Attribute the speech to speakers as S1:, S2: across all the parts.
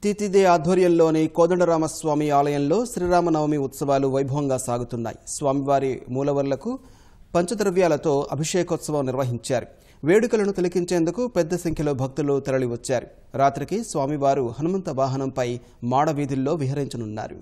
S1: తితిదే ఆధ్వర్యంలోని కోదండరామస్వామి ఆలయంలో శ్రీరామనవమి ఉత్సవాలు వైభవంగా సాగుతున్నాయి. స్వామివారి మూలవర్లకు పంచద్రవ్యాలతో అభిషేకోత్సవం నిర్వహించారు. వేడుకలను తిలకించేందుకు పెద్ద సంఖ్యలో భక్తులు తరలివచ్చారు. రాత్రికి స్వామివారు హనుమంత వాహనంపై మాడవీధుల్లో విహరించనున్నారు.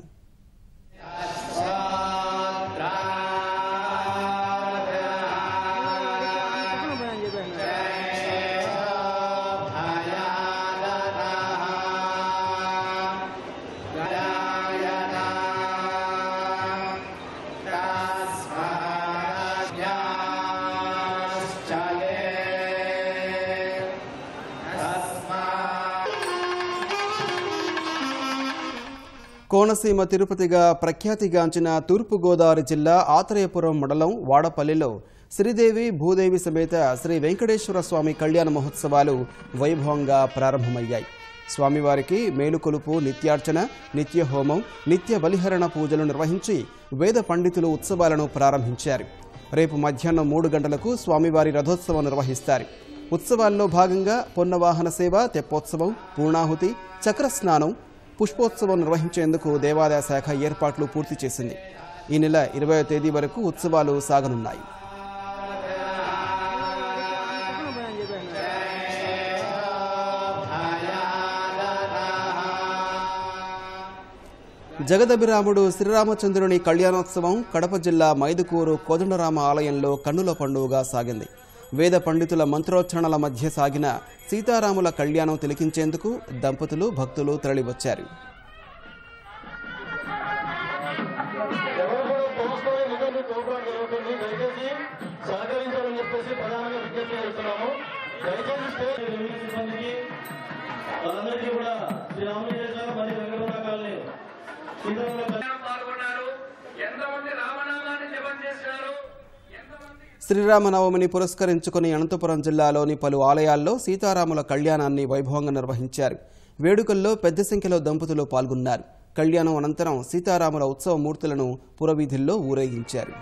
S1: కోనసీమ తిరుపతిగా ప్రఖ్యాతిగాంచిన తూర్పుగోదావరి జిల్లా ఆత్రేయపురం మండలం వాడపల్లిలో శ్రీదేవి భూదేవి సమేత శ్రీ వెంకటేశ్వర స్వామి కళ్యాణ మహోత్సవాలు వైభవంగా ప్రారంభమయ్యాయి. స్వామివారికి మేలుకొలుపు, నిత్యార్చన, నిత్య హోమం, నిత్య బలిహరణ పూజలు నిర్వహించి వేద పండితులు ఉత్సవాలను ప్రారంభించారు. రేపు మధ్యాహ్నం 3 గంటలకు స్వామివారి రథోత్సవం నిర్వహిస్తారు. ఉత్సవాల్లో భాగంగా పొన్నవాహన సేవ, తెప్పోత్సవం, పూర్ణాహుతి, చక్రస్నానం, పుష్పోత్సవం నిర్వహించేందుకు దేవాదాయ శాఖ ఏర్పాట్లు పూర్తి చేసింది. ఈ నెల 20వ తేదీ వరకు ఉత్సవాలు సాగనున్నాయి. జగదభిరాముడు శ్రీరామచంద్రుని కళ్యాణోత్సవం కడప జిల్లా మైదుకూరు కోదండరామ ఆలయంలో కన్నుల పండుగగా సాగింది. వేద పండితుల మంత్రోచ్చరణల మధ్య సాగిన సీతారాముల కళ్యాణం తిలకించేందుకు దంపతులు, భక్తులు తరలివచ్చారు. శ్రీరామనవమిని పురస్కరించుకుని అనంతపురం జిల్లాలోని పలు ఆలయాల్లో సీతారాముల కళ్యాణాన్ని వైభవంగా నిర్వహించారు. వేడుకల్లో పెద్ద సంఖ్యలో దంపతులు పాల్గొన్నారు. కళ్యాణం అనంతరం సీతారాముల ఉత్సవ మూర్తులను పురవీధుల్లో ఊరేగించారు.